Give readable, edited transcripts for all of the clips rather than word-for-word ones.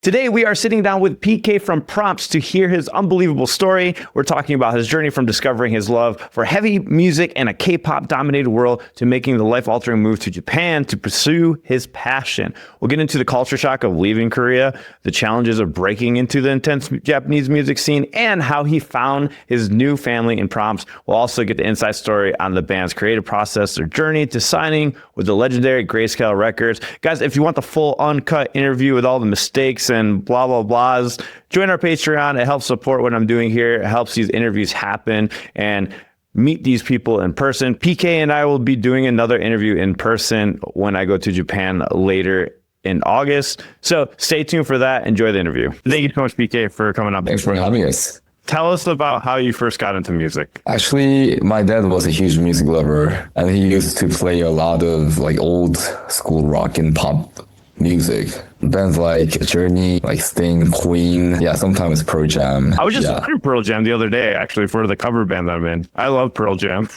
Today, we are sitting down with PK from Prompts to hear his unbelievable story. We're talking about his journey from discovering his love for heavy music and a K-pop dominated world to making the life-altering move to Japan to pursue his passion. We'll get into the culture shock of leaving Korea, the challenges of breaking into the intense Japanese music scene, and how he found his new family in Prompts. We'll also get the inside story on the band's creative process, their journey to signing with the legendary Greyscale Records. Guys, if you want the full uncut interview with all the mistakes and blah, blah, blahs, join our Patreon. It helps support what I'm doing here. It helps these interviews happen and meet these people in person. PK and I will be doing another interview in person when I go to Japan later in August. So stay tuned for that. Enjoy the interview. Thank you so much, PK, for coming up. Thanks for having us. Tell us about how you first got into music. Actually, my dad was a huge music lover, and he used to play a lot of old school rock and pop music. Bands like Journey, like Sting, Queen. Yeah, sometimes Pearl Jam. I was just watching Pearl Jam the other day, actually, for the cover band that I'm in. I love Pearl Jam.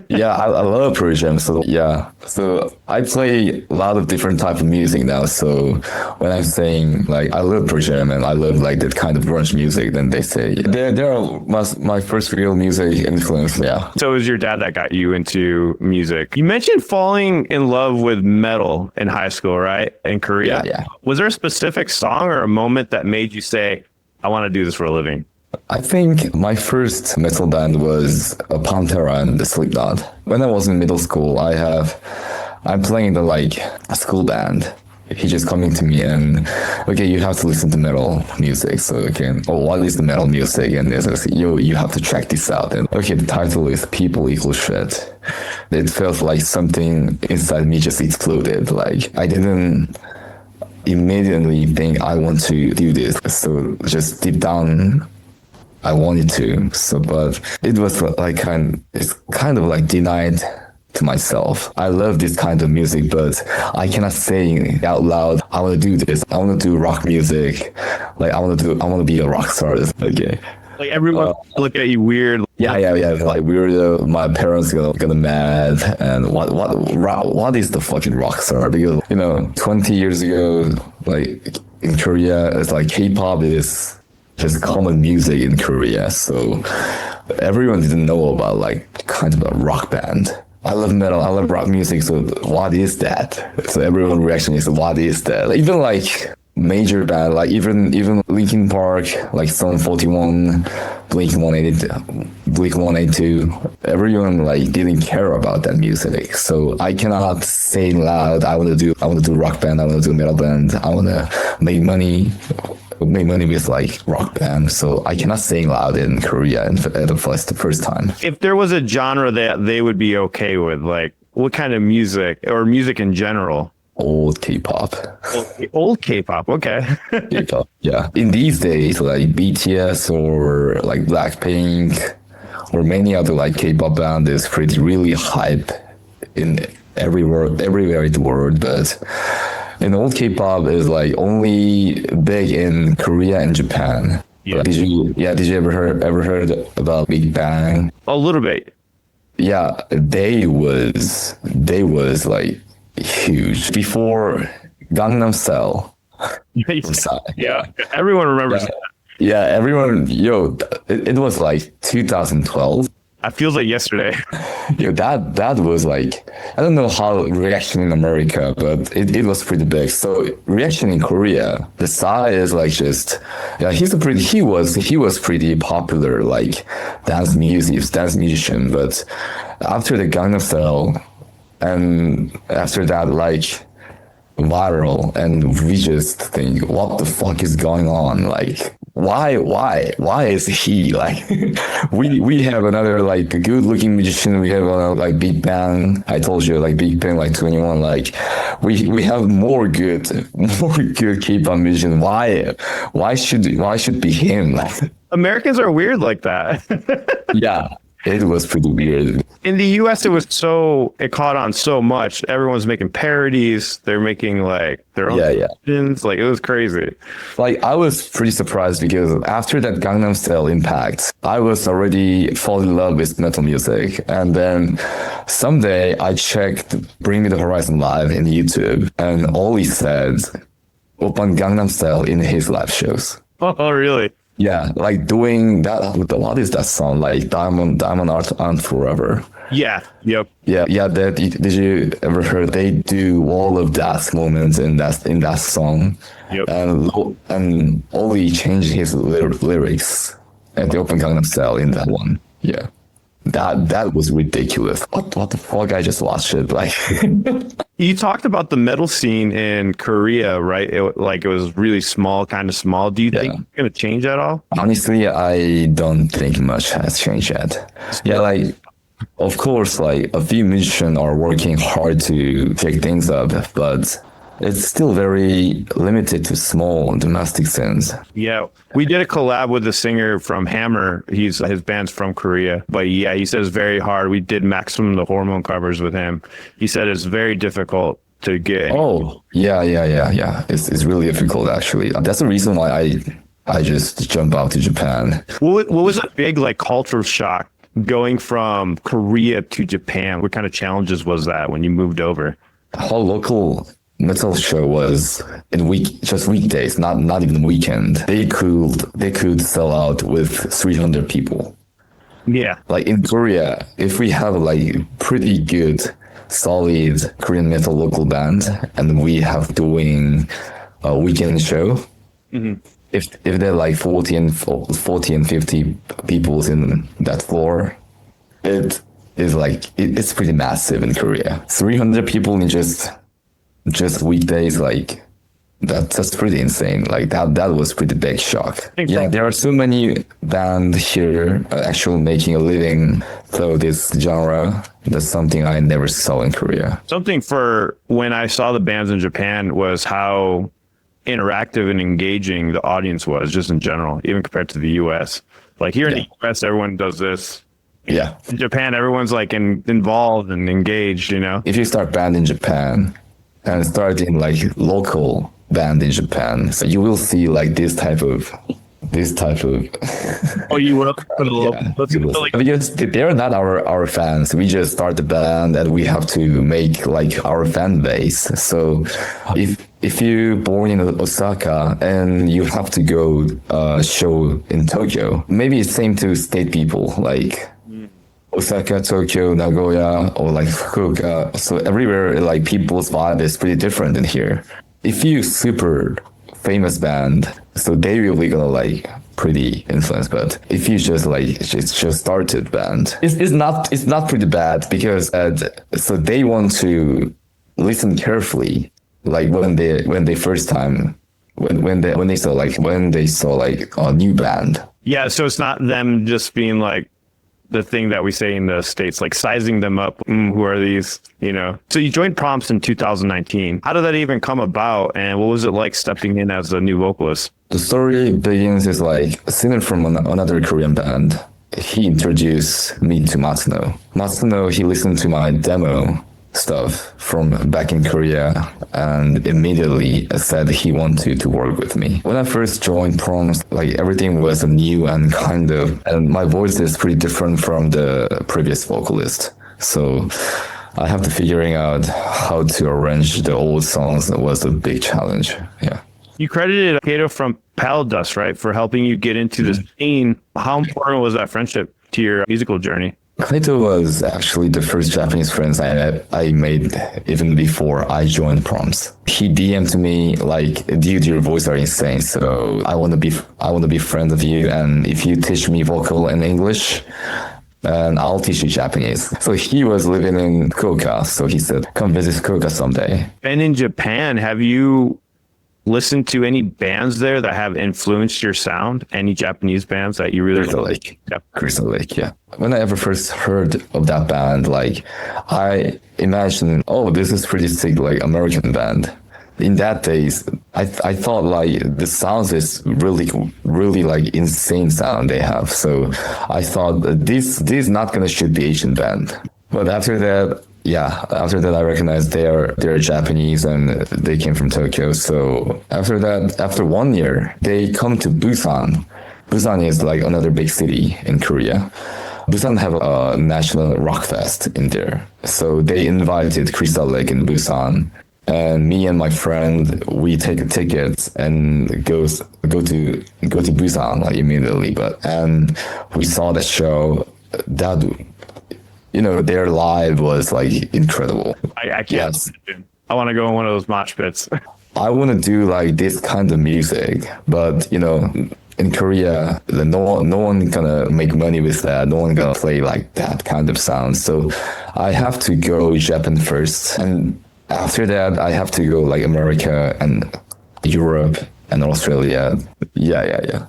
Yeah, I love Pearl Jam. So I play a lot of different type of music now. So when I'm saying I love Pearl Jam and I love that kind of grunge music, then they say they're my first real music influence. Yeah. So it was your dad that got you into music. You mentioned falling in love with metal in high school, right? In Korea. Yeah. Was there a specific song or a moment that made you say, I want to do this for a living? I think my first metal band was Pantera and the Slipknot. When I was in middle school, I'm playing the school band. He just coming to me and, okay, you have to listen to metal music. So again, what is the metal music? And they says, you have to check this out. And okay, the title is People Equal Shit. It felt like something inside me just exploded. I didn't immediately think I want to do this. So just deep down, I wanted to. So, but it was it's kind of denied to myself. I love this kind of music, but I cannot say out loud, I want to do this. I want to do rock music. I want to be a rock star. Okay. Everyone look at you weird. Yeah. Weirdo. My parents gonna mad. And what is the fucking rock star? Because 20 years ago, in Korea, it's K-pop is just common music in Korea. So everyone didn't know about kind of a rock band. I love metal. I love rock music. So what is that? So everyone's reaction is, what is that? Even major band, even Linkin Park, Sum 41, Blink-182, everyone didn't care about that music. So I cannot say loud, I want to do rock band, I want to do metal band, I want to make money with rock band. So I cannot say loud in Korea at the first time. If there was a genre that they would be okay with, what kind of music or music in general? Old K-pop. Old K-pop, okay. K-pop, yeah. In these days, BTS or Blackpink or many other K-pop band is really hype in everywhere in the world. But in old K-pop is only big in Korea and Japan. Yeah. Did you ever heard about Big Bang? A little bit. Yeah, they was huge before Gangnam Style. Yeah, everyone remembers that. Yeah, everyone. It was 2012. It feels like yesterday. That was I don't know how reaction in America, but it was pretty big. So reaction in Korea, the Psy is he was pretty popular dance musician, but after the Gangnam Style. And after that, viral, and we just think, what the fuck is going on? Why is he we have another good looking musician. We have Big Bang. I told you Big Bang 21. We have more good K-pop musician. Why should be him? Americans are weird like that. Yeah. It was pretty weird. In the US, it caught on so much. Everyone's making parodies. They're making their own versions. It was crazy. I was pretty surprised because after that Gangnam Style impact, I was already falling in love with metal music. And then someday I checked Bring Me the Horizon Live in YouTube, and all he said Oppan Gangnam Style in his live shows. Oh, really? Yeah, like doing that. What is that song? Like Diamond Art and Forever. Yeah. Yep. Yeah. That did you ever heard? They do all of that moments in that song, Yep. and Oli changed his lyrics at the Open Gangnam Style in that one. Yeah, that was ridiculous. What the fuck? I just watched it. Like, You talked about the metal scene in Korea, right? It was really small, kind of small. Do you think it's going to change at all? honestly, I don't think much has changed yet. Yeah, like. Of course, like a few musicians are working hard to shake things up, but it's still very limited to small domestic scenes. Yeah, we did a collab with the singer from Hammer. His band's from Korea, but yeah, he said it's very hard. We did Maximum the Hormone covers with him. He said it's very difficult to get. Oh, yeah. It's really difficult, actually. That's the reason why I just jump out to Japan. What was a big like cultural shock going from Korea to Japan? What kind of challenges was that when you moved over? Our local metal show was just weekdays, not even weekend. They could sell out with 300 people. Yeah. Like in Korea, if we have like pretty good, solid Korean metal local band, and we have doing a weekend show, if they're like 40 and 50 people in that floor, it is like it's pretty massive in Korea. 300 people in just weekdays, like that's pretty insane. Like that was pretty big shock. Yeah, there are so many bands here actually making a living through this genre. That's something I never saw in Korea. Something for when I saw the bands in Japan was how interactive and engaging the audience was, just in general, even compared to the US. Like here in the US, everyone does this. Yeah. In Japan, everyone's like involved and engaged, you know? If you start band in Japan and start in like local band in Japan, so you will see like this type of Oh, you will for the local. because they're not our fans. We just start the band and we have to make like our fan base. So if you're born in Osaka and you have to go show in Tokyo, maybe it's same to state people like Osaka, Tokyo, Nagoya, or like Fukuoka. So everywhere, like people's vibe is pretty different in here. If you super famous band, so they really gonna like pretty influenced. But if you just like it's just started band, it's not pretty bad because so they want to listen carefully, like when they first time when they saw like a new band. Yeah, so it's not them just being like the thing that we say in the States, like sizing them up. Who are these, you know? So you joined Prompts in 2019. How did that even come about? And what was it like stepping in as a new vocalist? The story begins is like a singer from another Korean band. He introduced me to Matsuno. Matsuno, he listened to my demo stuff from back in Korea and immediately said he wanted to work with me. When I first joined Prompts, like everything was new and and my voice is pretty different from the previous vocalist. So I have to figuring out how to arrange the old songs. That was a big challenge. Yeah. You credited Kato from Pal Dust, right, for helping you get into the scene. How important was that friendship to your musical journey? Kaito was actually the first Japanese friends I made even before I joined Prompts. He DM'd me like, "Dude, your voice are insane. So I want to be friends with you. And if you teach me vocal in English, and I'll teach you Japanese." So he was living in Fukuoka. So he said, "Come visit Fukuoka someday." And in Japan, have you listened to any bands there that have influenced your sound? Any Japanese bands that you really like? Crystal Lake, yeah. When I ever first heard of that band, like I imagined, oh, this is pretty sick, like American band. In that days, I thought like the sounds is really like insane sound they have. So I thought this is not gonna shoot the Asian band. But after that, I recognized they're Japanese and they came from Tokyo. So after that, after 1 year, they come to Busan. Busan is like another big city in Korea. Busan have a national rock fest in there. So they invited Crystal Lake in Busan. And me and my friend, we take tickets and go to Busan like immediately. And we saw the show. That their live was like incredible. I can't. Yes. Imagine. I want to go in one of those mosh pits. I want to do like this kind of music, but in Korea, no one gonna make money with that. No one gonna play like that kind of sound. So I have to go Japan first, and after that, I have to go like America and Europe and Australia. Yeah.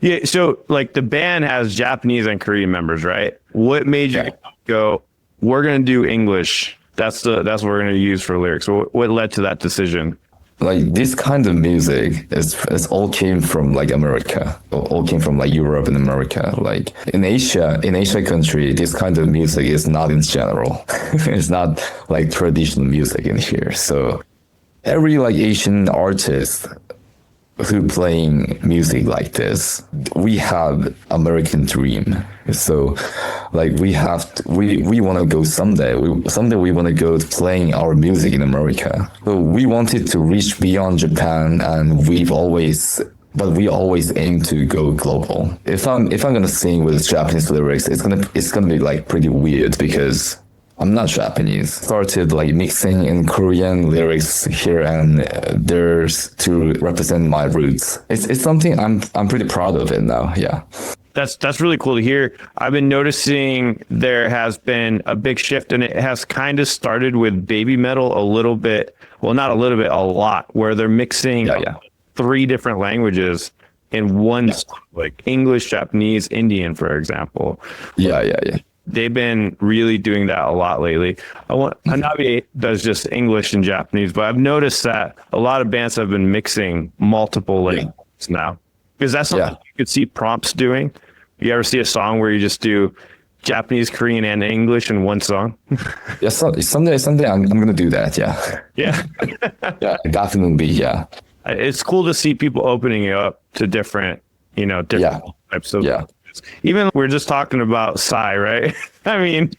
Yeah. So like the band has Japanese and Korean members, right? What made you go, we're going to do English? That's what we're going to use for lyrics. What led to that decision? Like this kind of music is all came from like America, all came from like Europe and America. Like in Asia country, this kind of music is not in general. It's not like traditional music in here. So every like Asian artist who playing music like this, we have American dream. So like we want to go someday. Someday we want to go playing our music in America. So we wanted to reach beyond Japan, and we always aim to go global. If I'm gonna sing with Japanese lyrics, it's gonna be like pretty weird because I'm not Japanese. Started like mixing in Korean lyrics here and there's to represent my roots. It's something I'm pretty proud of it now. Yeah. That's really cool to hear. I've been noticing there has been a big shift, and it has kind of started with baby metal a little bit. Well, not a little bit, a lot, where they're mixing 3 different languages in one song, like English, Japanese, Indian, for example. Yeah. They've been really doing that a lot lately. Hanabi does just English and Japanese, but I've noticed that a lot of bands have been mixing multiple languages now. Because that's something you could see Prompts doing. You ever see a song where you just do Japanese, Korean, and English in one song? Yeah, someday I'm gonna do that. Yeah. Yeah. Yeah, definitely. Yeah. It's cool to see people opening it up to different types of. Yeah. Even we're just talking about Psy, right? I mean,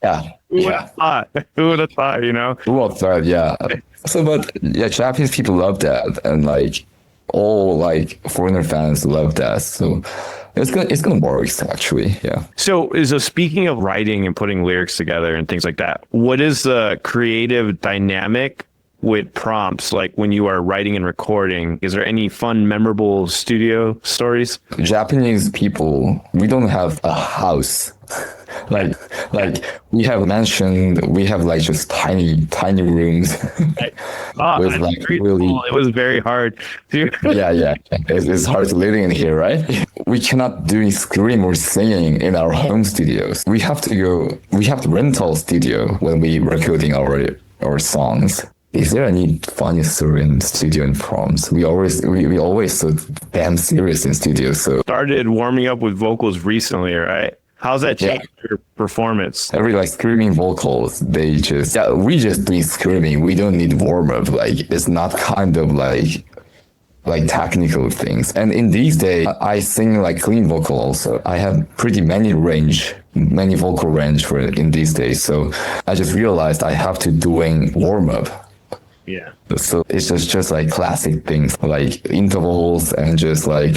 who would have thought? Who would have thought? Who would have thought? Yeah. So, but Japanese people love that, and like all like foreigner fans love that. So it's gonna work actually. Yeah. So speaking of writing and putting lyrics together and things like that, what is the creative dynamic with Prompts, like when you are writing and recording? Is there any fun, memorable studio stories? Japanese people, we don't have a house. like we have a mansion, we have like just tiny rooms. With like really cool. It was very hard. Yeah. It's hard to live in here, right? We cannot do scream or singing in our home studios. We have to rental studio when we recording our songs. Is there any funny story in studio in Prompts? We always so damn serious in studio. So started warming up with vocals recently, right? How's that changed your performance? Every like screaming vocals, we just doing screaming. We don't need warm up. Like it's not kind of like technical things. And in these days, I sing like clean vocal also. I have pretty many vocal range for it in these days. So I just realized I have to doing warm up. Yeah. So it's just like classic things like intervals and just like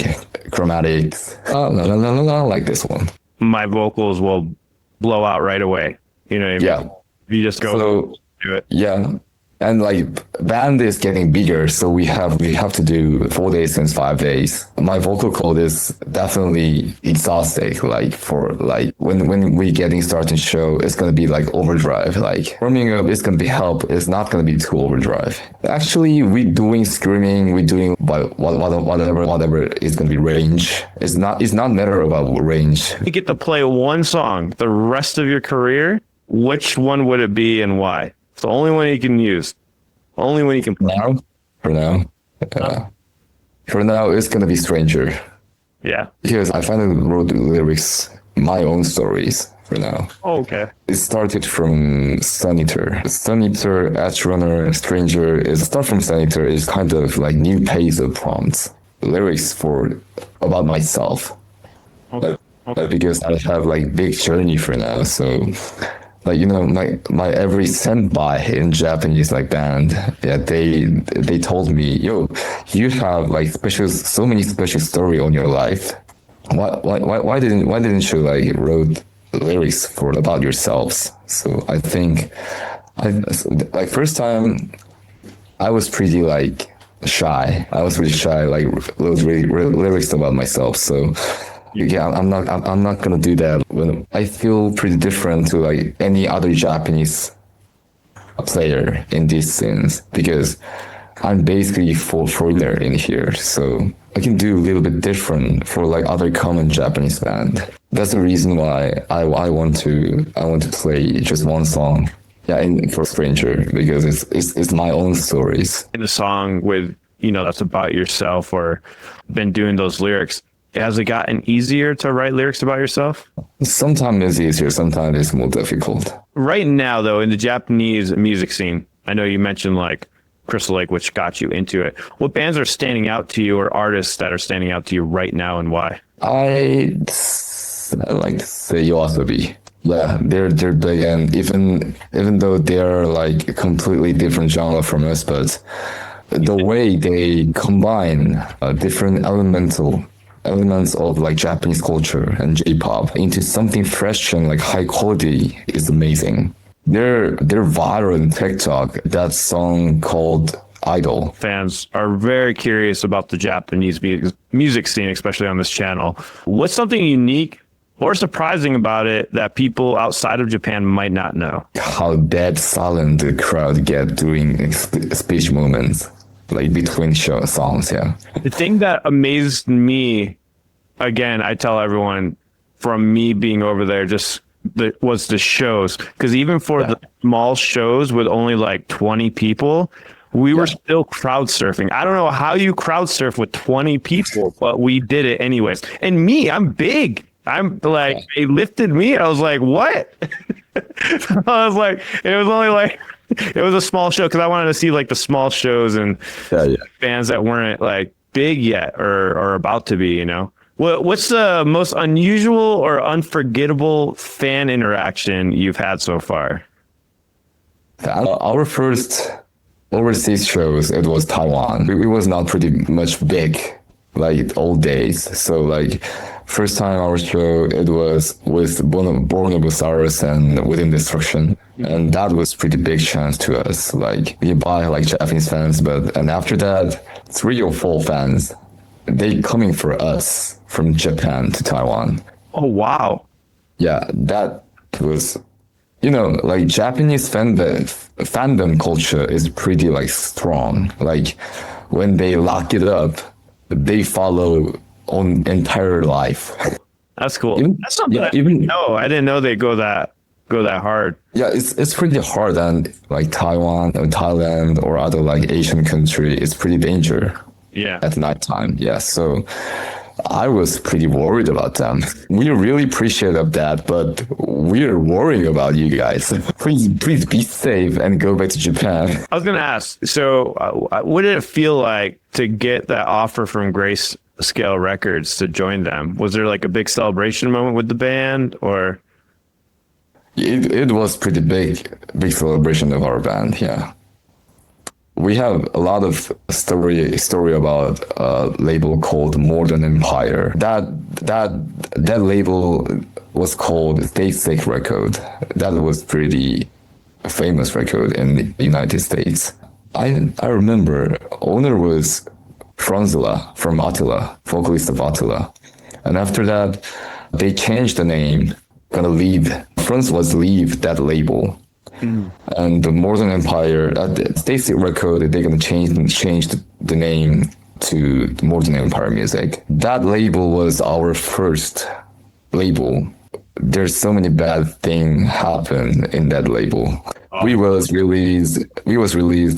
chromatics. La la la la la, like this one. My vocals will blow out right away. You know what I mean? Yeah. You just go do it. Yeah. And like band is getting bigger, so we have to do 4 days and 5 days. My vocal cord is definitely exhausting. Like for like when we getting started show, it's gonna be like overdrive. Like warming up is gonna be help. It's not gonna be too overdrive. Actually, we doing screaming. We doing whatever is gonna be range. It's not matter about range. You get to play one song the rest of your career. Which one would it be and why? It's the only one you can use. Only one you can play. For now, it's going to be Stranger. Yeah. Because I finally wrote the lyrics, my own stories for now. Oh, okay. It started from Sun Eater, Edge Runner, Stranger. Start from Sun Eater is kind of like new pace of Prompts. Lyrics about myself. Okay. Because I have like big journey for now. So Like, my every senpai in Japanese like band, yeah, they told me, yo, you have like so many special story on your life. Why didn't you like wrote lyrics about yourselves? So I think I like first time I was pretty like shy. I was really shy, like wrote lyrics about myself. So yeah, I'm not gonna do that when I feel pretty different to like any other Japanese player in these scenes because I'm basically full foreigner in here. So I can do a little bit different for like other common Japanese band. That's the reason why I want to play just one song. Yeah, for Stranger because it's my own stories. In a song with, that's about yourself or been doing those lyrics, has it gotten easier to write lyrics about yourself? Sometimes it's easier, sometimes it's more difficult. Right now, though, in the Japanese music scene, I know you mentioned like Crystal Lake, which got you into it. What bands are standing out to you or artists that are standing out to you right now and why? I like to say Yoasobi. Yeah, they're big, and even though they're like a completely different genre from us, but the way they combine different elements of like Japanese culture and J-pop into something fresh and like high quality is amazing. They're viral on TikTok. That song called Idol. Fans are very curious about the Japanese music scene, especially on this channel. What's something unique or surprising about it that people outside of Japan might not know? How dead silent the crowd get during speech moments, like between songs. Yeah. The thing that amazed me, again, I tell everyone from me being over there, was the shows. Because even for the small shows with only like 20 people, we were still crowd surfing. I don't know how you crowd surf with 20 people, but we did it anyways. And me, I'm big. I'm like, they lifted me. I was like, what? I was like, it was a small show because I wanted to see like the small shows and bands that weren't like big yet or about to be, What's the most unusual or unforgettable fan interaction you've had so far? Our first overseas shows, it was Taiwan. It was not pretty much big, like old days. So like first time our show, it was with Born of Osiris and Within Destruction. And that was pretty big chance to us. Like we buy like Japanese fans, and after that, 3 or 4 fans, they coming for us from Japan to Taiwan. Oh, wow. Yeah, that was, like Japanese fandom culture is pretty like strong. Like when they lock it up, they follow on entire life. That's cool. That's something I didn't know they go that hard. Yeah, it's pretty hard, and like Taiwan or Thailand or other like Asian country, it's pretty danger. Yeah. At nighttime. Yeah. So I was pretty worried about them. We really appreciate of that, but we're worrying about you guys. Please be safe and go back to Japan. I was going to ask, so what did it feel like to get that offer from Greyscale Records to join them? Was there like a big celebration moment with the band or? It was pretty big celebration of our band. Yeah. We have a lot of story about a label called Modern Empire. That label was called Greyscale Records. That was pretty famous record in the United States. I remember owner was Franzula from Attila, vocalist of Attila. And after that, they changed the name, Franz was leave that label. And the Modern Empire, Greyscale Records, they're gonna change the name to Modern Empire Music. That label was our first label. There's so many bad things happen in that label. We was released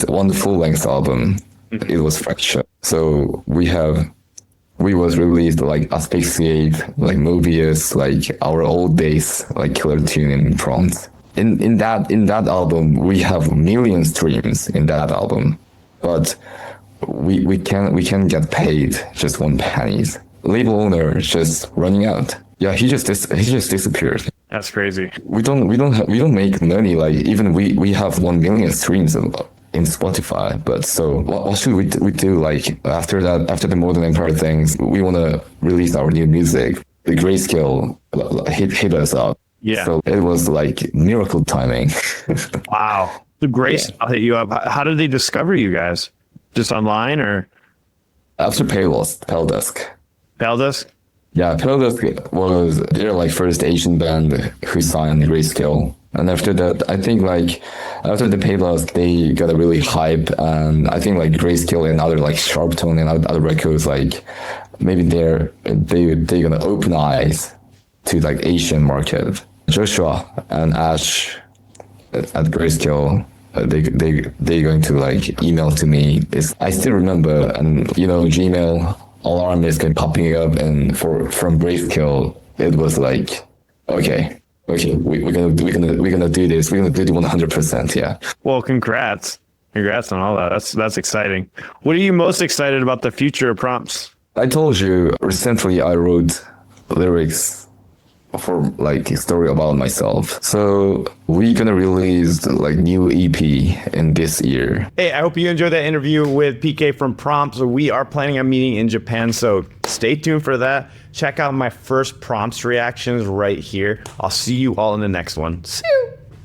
one full-length album. It was Fracture. So we was released like Asphyxiate, like Mobius, like our old days, like Killer Tune and Prompt. In that album, we have million streams in that album, but we can't get paid just 1 penny. Label owner just running out. Yeah, he just disappeared. That's crazy. We don't make money. Like even we have 1 million streams in Spotify. But so what should we do? Like after that, after the Modern Empire things, we want to release our new music. The Grayscale hit us up. Yeah. So it was like miracle timing. Wow. The Grayscale hit you up. How did they discover you guys? Just online or? After Peldesk. Peldesk? Yeah, Dicodec was their like first Asian band who signed Grayscale. And after that, I think like after the Payless, they got a really hype, and I think like Grayscale and other like Sharptone and other records, like maybe they're gonna open eyes to like Asian market. Joshua and Ash at Grayscale, they're going to like email to me. I still remember, and Gmail alarm is kind of popping up, and from Grayscale, it was like, okay, we're gonna do this. We're gonna do it 100%. Yeah. Well, congrats on all that. That's exciting. What are you most excited about the future of Prompts? I told you recently I wrote lyrics for like a story about myself. So we're gonna release like new EP in this year. Hey, I hope you enjoyed that interview with PK from Prompts. We are planning a meeting in Japan, so stay tuned for that. Check out my first Prompts reactions right here. I'll see you all in the next one. See you.